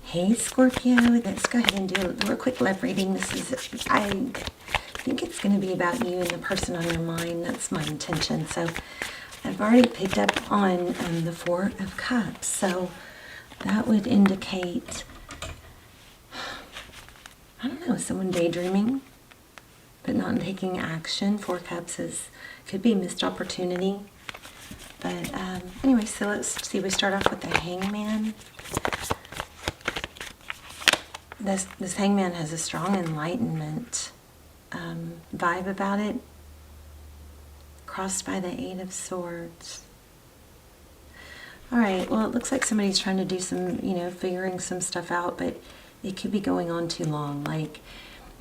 Hey Scorpio, let's go ahead and do a real quick love reading. I think it's going to be about you and the person on your mind. That's my intention. So I've already picked up on the Four of Cups. So that would indicate, I don't know, someone daydreaming, but not taking action. Four Cups could be missed opportunity. But anyway, so let's see. We start off with the Hangman. This Hangman has a strong enlightenment vibe about it, crossed by the Eight of Swords. All right, well, it looks like somebody's trying to do some, figuring some stuff out, but it could be going on too long. Like,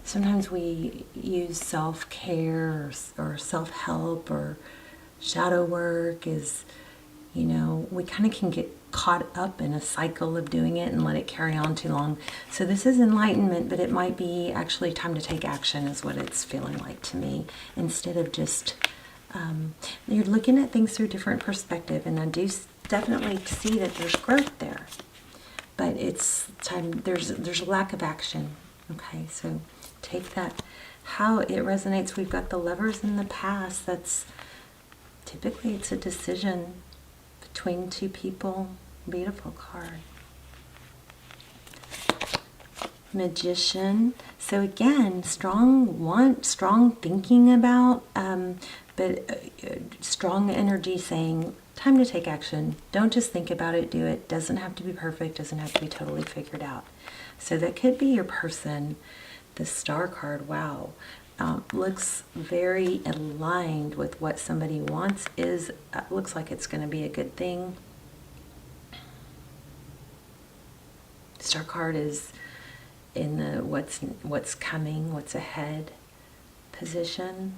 sometimes we use self-care or self-help or shadow work is, we kind of can get caught up in a cycle of doing it and let it carry on too long. So this is enlightenment, but it might be actually time to take action is what it's feeling like to me. Instead of just, you're looking at things through a different perspective, and I do definitely see that there's growth there. But it's time, there's a lack of action. Okay, so take that, how it resonates. We've got the Lovers in the past. That's typically, it's a decision between two people. Beautiful card. Magician. So again, strong want, strong thinking about, but strong energy saying, time to take action. Don't just think about it, do it. Doesn't have to be perfect, doesn't have to be totally figured out. So that could be your person. The Star card, wow. Looks very aligned with what somebody wants. Looks like it's going to be a good thing. Star card is in the what's coming, what's ahead position.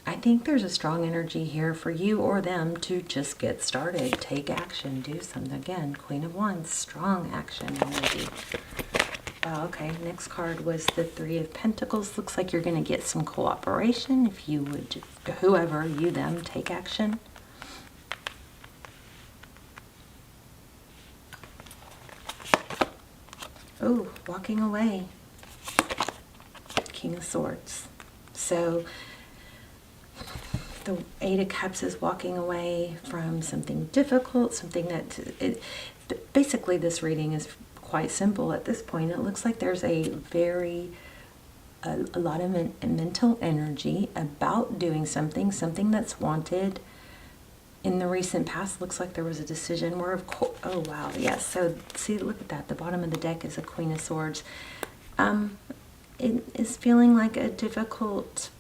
I think there's a strong energy here for you or them to just get started, take action, do something. Again, Queen of Wands, strong action energy. Wow, okay, next card was the Three of Pentacles. Looks like you're going to get some cooperation if you would, whoever, you, them, take action. Oh, walking away. King of Swords. So the Eight of Cups is walking away from something difficult, something that, basically this reading is quite simple at this point. It looks like there's a lot of mental energy about doing something that's wanted. In the recent past, looks like there was a decision where, of course, oh wow, yes. So see, look at that. The bottom of the deck is a Queen of Swords. It is feeling like a difficult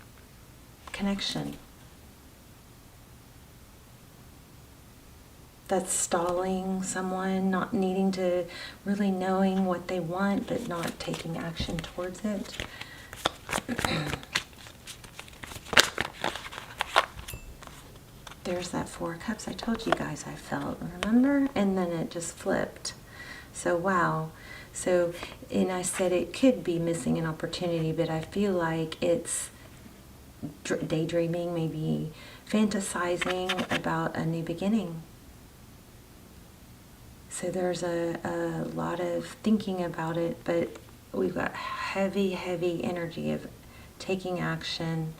connection. That's stalling someone, not needing to, really knowing what they want, but not taking action towards it. There's that Four of Cups I told you guys I felt, remember? And then it just flipped. So, wow. So, and I said it could be missing an opportunity, but I feel like it's daydreaming, maybe fantasizing about a new beginning. So there's a lot of thinking about it, but we've got heavy energy of taking action.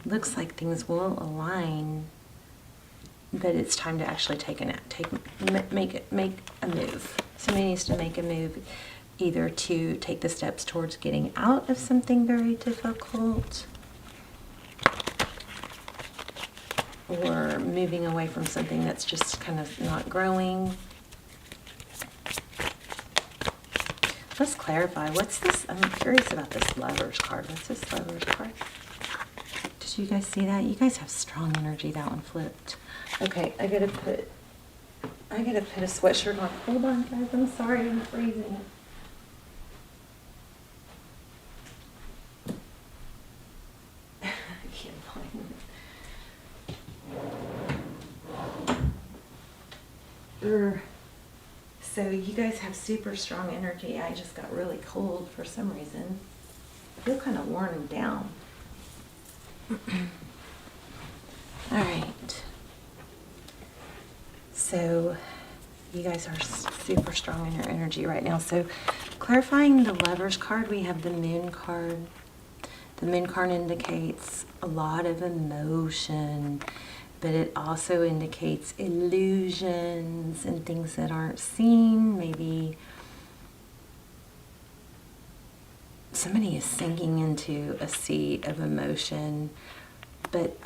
Looks like things will align, but it's time to actually make a move. Somebody needs to make a move, either to take the steps towards getting out of something very difficult, or moving away from something that's just kind of not growing. Let's clarify. What's this? I'm curious about this Lovers card. What's this Lovers card? Did you guys see that? You guys have strong energy. That one flipped. Okay, I gotta put a sweatshirt on. Hold on, guys. I'm sorry. I'm freezing. I can't find it. So you guys have super strong energy. I just got really cold for some reason. I feel kind of worn down. All right. So You guys are super strong in your energy right now. So clarifying the Lovers card, we have the Moon card. The Moon card indicates a lot of emotion, but it also indicates illusions and things that aren't seen. Maybe somebody is sinking into a sea of emotion, but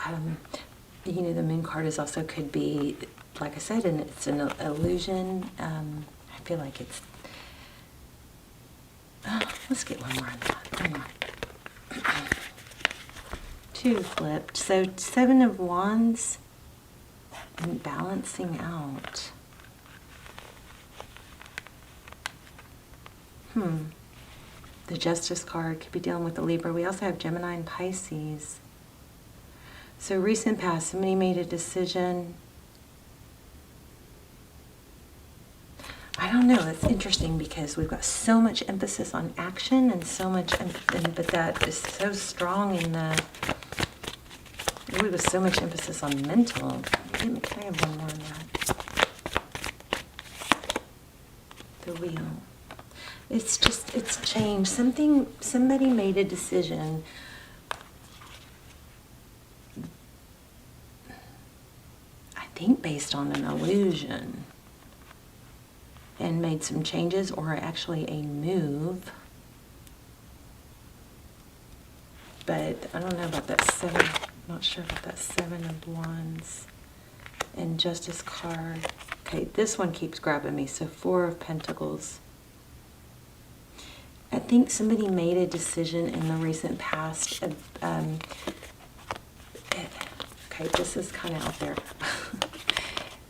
you know, the Moon card is also could be, like I said, and it's an illusion. I feel like it's. Let's get one more on that. Come on. 2 flipped. So 7 of Wands and balancing out. The Justice card could be dealing with the Libra. We also have Gemini and Pisces. So recent past, somebody made a decision. I don't know, it's interesting because we've got so much emphasis on action and so much, but that is so strong in the, really with so much emphasis on mental. Can I have one more on that? The Wheel. It's just, it's changed. Somebody made a decision. I think based on an illusion. And made some changes, or actually a move. But I don't know about that 7. I'm not sure about that 7 of Wands and Justice card. Okay, this one keeps grabbing me. So 4 of Pentacles. I think somebody made a decision in the recent past. Okay, this is kind of out there.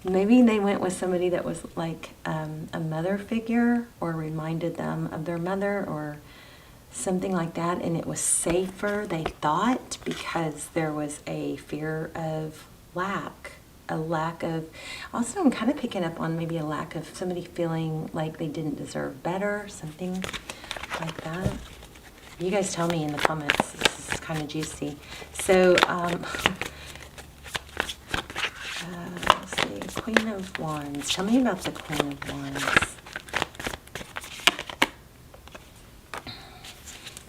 Maybe they went with somebody that was like a mother figure, or reminded them of their mother, or something like that, and it was safer, they thought, because there was a fear of lack. A lack of, also I'm kind of picking up on maybe a lack of somebody feeling like they didn't deserve better, something like that. You guys tell me in the comments. This is kind of juicy. So, let's see, Queen of Wands. Tell me about the Queen of Wands.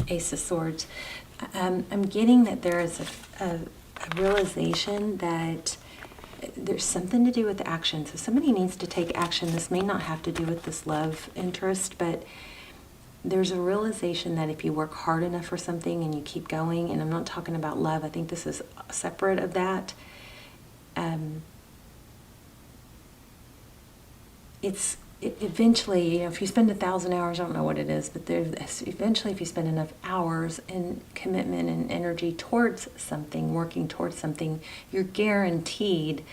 Ace of Swords. I'm getting that there is a realization that there's something to do with action. So somebody needs to take action. This may not have to do with this love interest, but there's a realization that if you work hard enough for something and you keep going, and I'm not talking about love, I think this is separate of that. Eventually, you know, if you spend 1,000 hours, I don't know what it is, but eventually if you spend enough hours and commitment and energy towards something, working towards something, you're guaranteed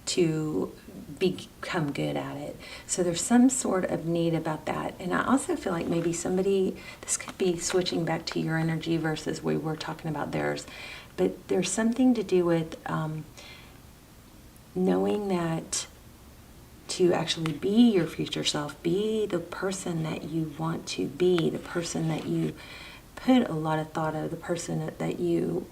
to become good at it. So there's some sort of need about that. And I also feel like maybe somebody, this could be switching back to your energy versus we were talking about theirs, but there's something to do with knowing that to actually be your future self, be the person that you want to be, the person that you put a lot of thought of, the person that you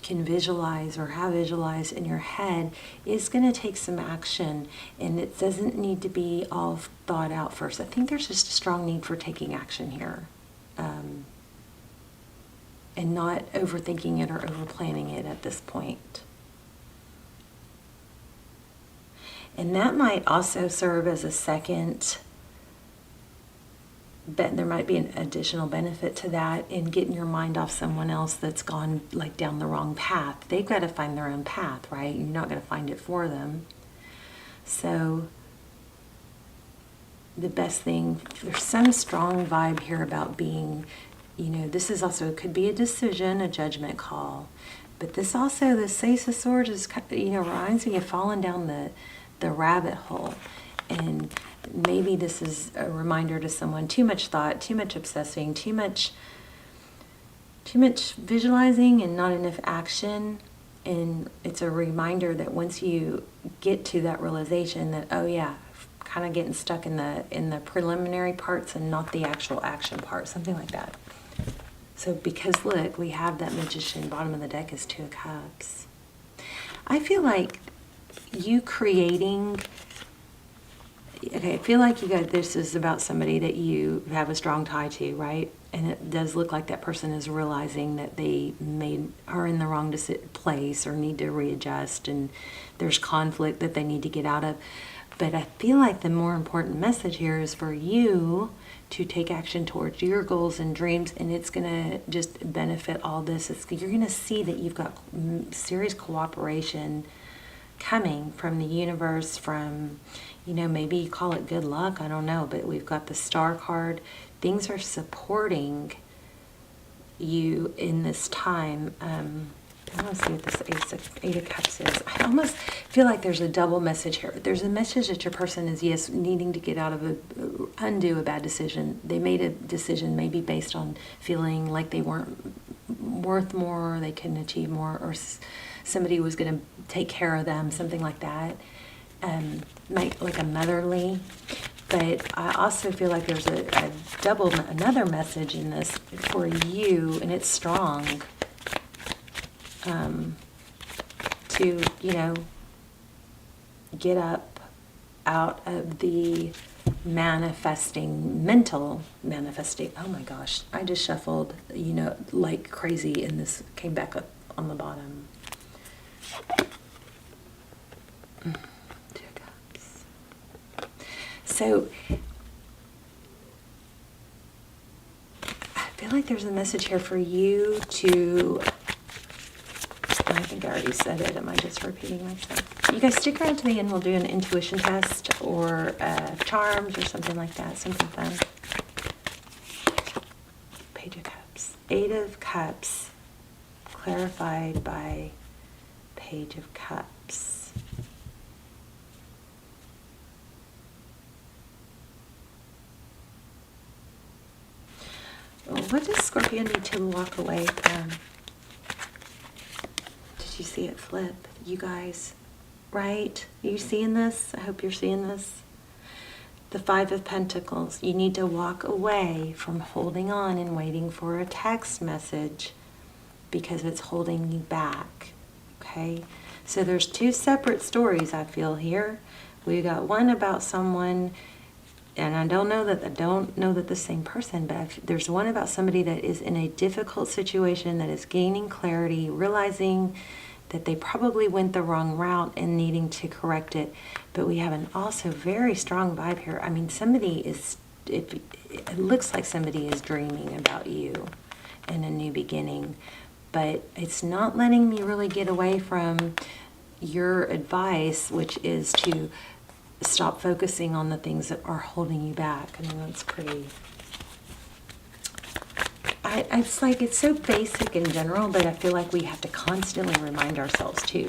can visualize or have visualized in your head, is going to take some action, and it doesn't need to be all thought out first. I think there's just a strong need for taking action here, and not overthinking it or overplanning it at this point. And that might also serve as a second, there might be an additional benefit to that in getting your mind off someone else that's gone like down the wrong path. They've got to find their own path, right? You're not going to find it for them. So the best thing, there's some strong vibe here about being, you know, this is also, it could be a decision, a judgment call. But this also, this Ace of Swords is, you know, reminds me of falling down the rabbit hole. And maybe this is a reminder to someone: too much thought, too much obsessing, too much visualizing and not enough action. And it's a reminder that once you get to that realization that, oh yeah, kind of getting stuck in the preliminary parts and not the actual action part, something like that. So because look, we have that Magician, bottom of the deck is 2 of Cups. I feel like you creating Okay, I feel like this is about somebody that you have a strong tie to, right? And it does look like that person is realizing that they are in the wrong place or need to readjust, and there's conflict that they need to get out of. But I feel like the more important message here is for you to take action towards your goals and dreams, and it's going to just benefit all this. You're going to see that you've got serious cooperation coming from the universe, from, maybe you call it good luck, I don't know, but we've got the Star card. Things are supporting you in this time. I want to see what this Eight of Cups is. I almost feel like there's a double message here. There's a message that your person is, yes, needing to get out of undo a bad decision. They made a decision maybe based on feeling like they weren't worth more, or they couldn't achieve more, or somebody was going to take care of them, something like that, like a motherly. But I also feel like there's another message in this for you, and it's strong. To, get up out of the mental manifesting. Oh my gosh, I just shuffled, like crazy, and this came back up on the bottom. Two Cups. So I feel like there's a message here for you to, I think I already said it. Am I just repeating myself? You guys stick around to the end. We'll do an intuition test or charms or something like that. Something fun. Page of Cups. Eight of Cups clarified by Page of Cups. Well, what does Scorpio need to walk away from? You see it flip, you guys, right? Are you seeing this? I hope you're seeing this. The Five of Pentacles. You need to walk away from holding on and waiting for a text message because it's holding you back, okay? So there's two separate stories, I feel, here. We got one about someone, and I don't know that the same person, but there's one about somebody that is in a difficult situation, that is gaining clarity, realizing that they probably went the wrong route and needing to correct it. But we have an also very strong vibe here. I mean, it looks like somebody is dreaming about you and a new beginning, but it's not letting me really get away from your advice, which is to stop focusing on the things that are holding you back. I mean, that's pretty... It's like, it's so basic in general, but I feel like we have to constantly remind ourselves too,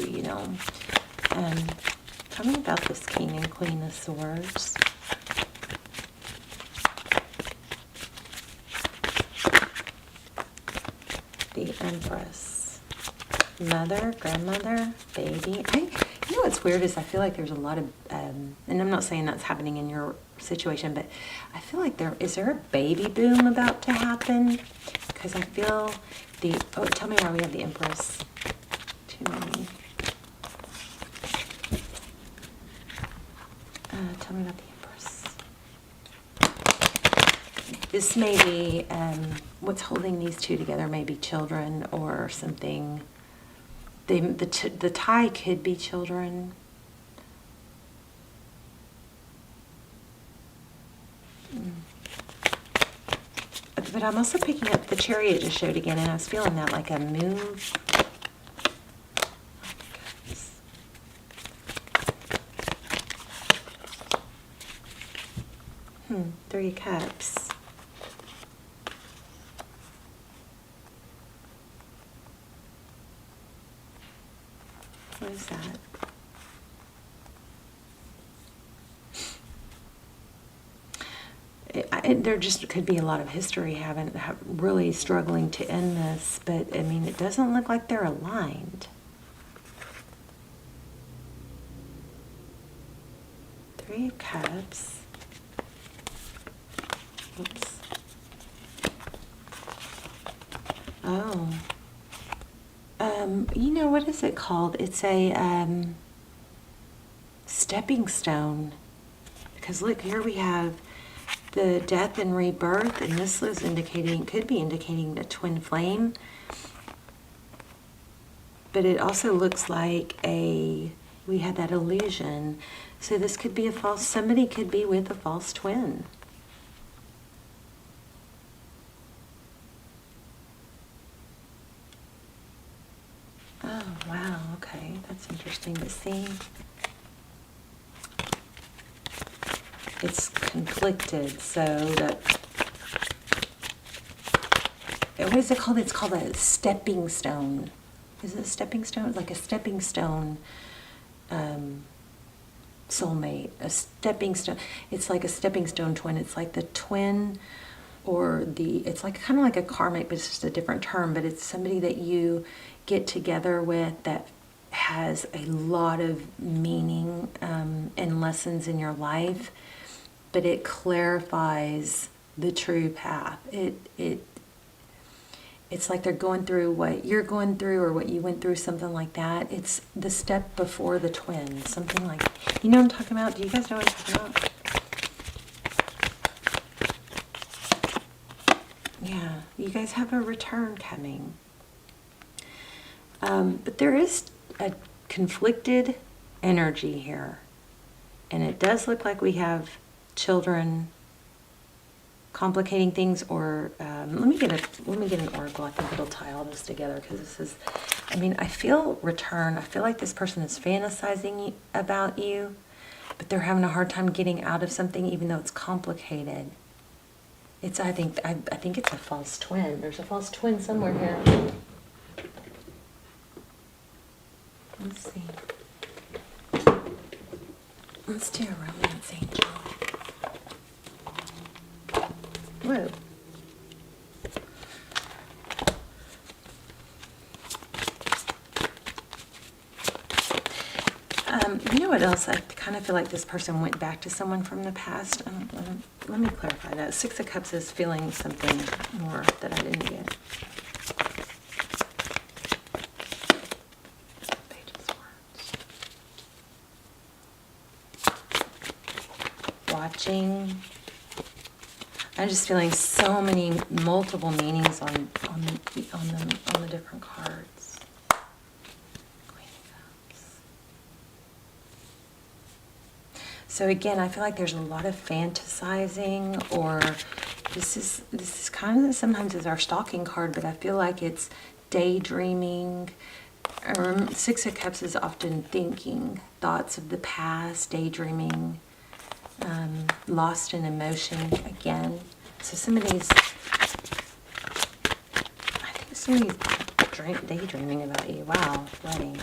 Tell me about this King and Queen of Swords. The Empress. Mother, grandmother, baby. What's weird is I feel like there's a lot of, and I'm not saying that's happening in your situation, but I feel like is there a baby boom about to happen? Because I feel tell me why we have the Empress. Too many. Tell me about the Empress. This may be, what's holding these two together may be children or something. The tie could be children. But I'm also picking up the Chariot just showed again, and I was feeling that like a move. Three of Cups. What is that? There just could be a lot of history really struggling to end this, but I mean, it doesn't look like they're aligned. Three of Cups. Oops. Oh. What is it called? It's a stepping stone. because look, here we have the death and rebirth, and this is indicating, could be indicating the twin flame. But it also looks like we had that illusion. So this could be somebody could be with a false twin. Oh, wow, okay, that's interesting to see. It's conflicted, so that, what is it called? It's called a stepping stone. Is it a stepping stone? Like a stepping stone soulmate, a stepping stone. It's like a stepping stone twin. It's like the twin, or it's like kind of like a karmic, but it's just a different term. But it's somebody that you get together with that has a lot of meaning and lessons in your life, but it clarifies the true path. It's like they're going through what you're going through or what you went through, something like that. It's the step before the twin, something like, you know what I'm talking about? Do you guys know what I'm talking about? Yeah, you guys have a return coming. But there is a conflicted energy here. And it does look like we have children complicating things, or let me get an oracle. I think it'll tie all this together, because this is, I mean, I feel return. I feel like this person is fantasizing about you, but they're having a hard time getting out of something, even though it's complicated. I think it's a false twin. There's a false twin somewhere here. Let's see. Let's do a romance angel. Whoa. You know what else? I kind of feel like this person went back to someone from the past. Let me clarify that. Six of Cups is feeling something more that I didn't get. Page of Swords. Watching. I'm just feeling so many multiple meanings on the different cards. Queen of Cups. So again, I feel like there's a lot of fantasizing, or this is kind of, sometimes is our stalking card, but I feel like it's daydreaming. Six of Cups is often thinking, thoughts of the past, daydreaming. Lost in emotion again. So somebody's daydreaming about you. Wow, wedding. Did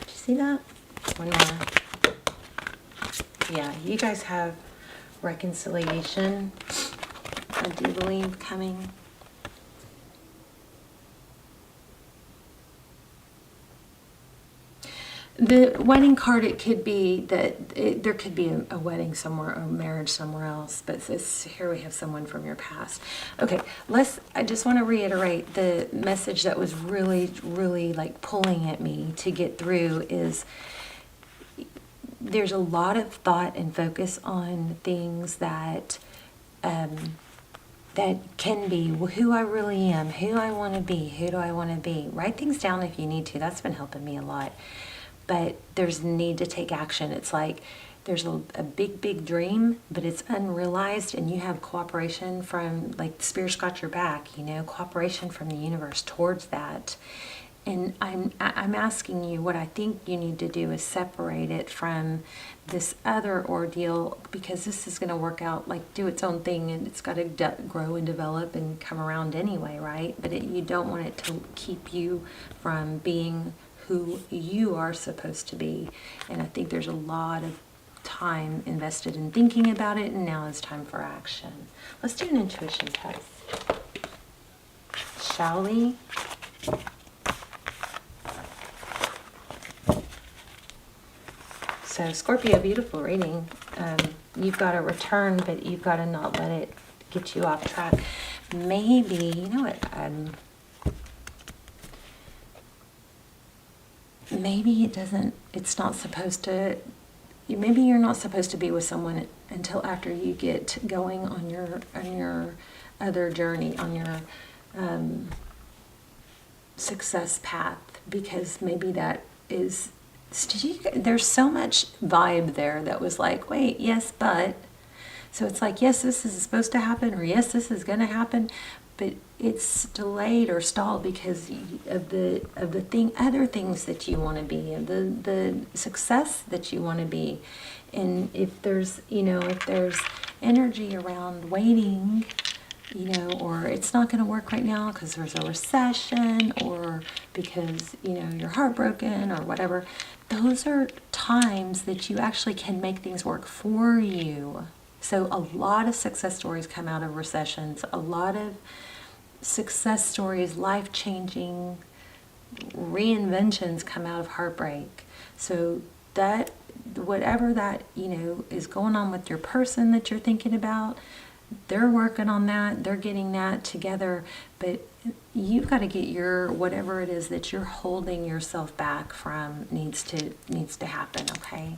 you see that? One more. Yeah, you guys have reconciliation, I do believe, coming. The wedding card, it could be that there could be a wedding somewhere or a marriage somewhere else, but here we have someone from your past. Okay, I just want to reiterate the message that was really, really like pulling at me to get through is there's a lot of thought and focus on things that can be who I really am, who I want to be, who do I want to be. Write things down if you need to. That's been helping me a lot. But there's need to take action. It's like there's a big, big dream, but it's unrealized, and you have cooperation from, like, the Spirit's got your back, you know, cooperation from the universe towards that. And I'm asking you, what I think you need to do is separate it from this other ordeal, because this is going to work out, like, do its own thing, and it's got to grow and develop and come around anyway, right? But you don't want it to keep you from being who you are supposed to be. And I think there's a lot of time invested in thinking about it, and now it's time for action. Let's do an intuition test, shall we? So Scorpio, beautiful reading. You've got to return, but you've got to not let it get you off track. Maybe, you know what, maybe it's not supposed to, maybe you're not supposed to be with someone until after you get going on your other journey, on your success path, because maybe that is, there's so much vibe there that was like, wait, yes, but. So it's like, yes, this is supposed to happen, or yes, this is going to happen, but it's delayed or stalled because of the other things that you want to be, and the success that you want to be. And if there's energy around waiting, or it's not going to work right now because there's a recession, or because you're heartbroken or whatever, those are times that you actually can make things work for you. So a lot of success stories come out of recessions. A lot of success stories, life-changing reinventions come out of heartbreak. So that, whatever that, is going on with your person that you're thinking about, they're working on that, they're getting that together, but you've got to get your, whatever it is that you're holding yourself back from needs to happen, okay?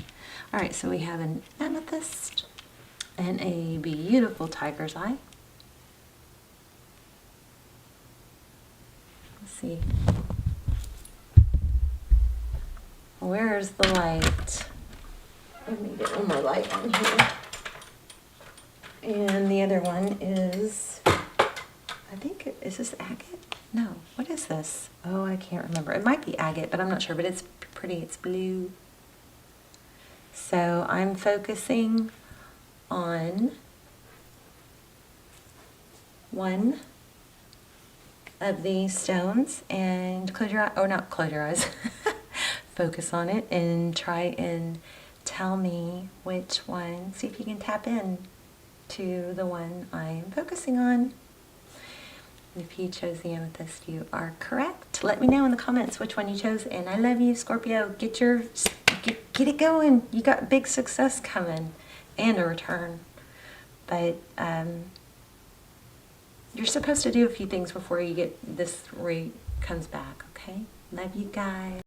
All right, so we have an amethyst and a beautiful tiger's eye. Let's see. Where's the light? Let me get one more light on here. And the other one is, I think, is this agate? No, what is this? Oh, I can't remember. It might be agate, but I'm not sure, but it's pretty, it's blue. So I'm focusing on one of these stones, and close your eye, or not close your eyes, focus on it and try and tell me which one, see if you can tap in to the one I'm focusing on. If you chose the amethyst, you are correct. Let me know in the comments which one you chose, and I love you, Scorpio. Get it going. You got big success coming and a return, but you're supposed to do a few things before you get this comes back, okay? Love you guys.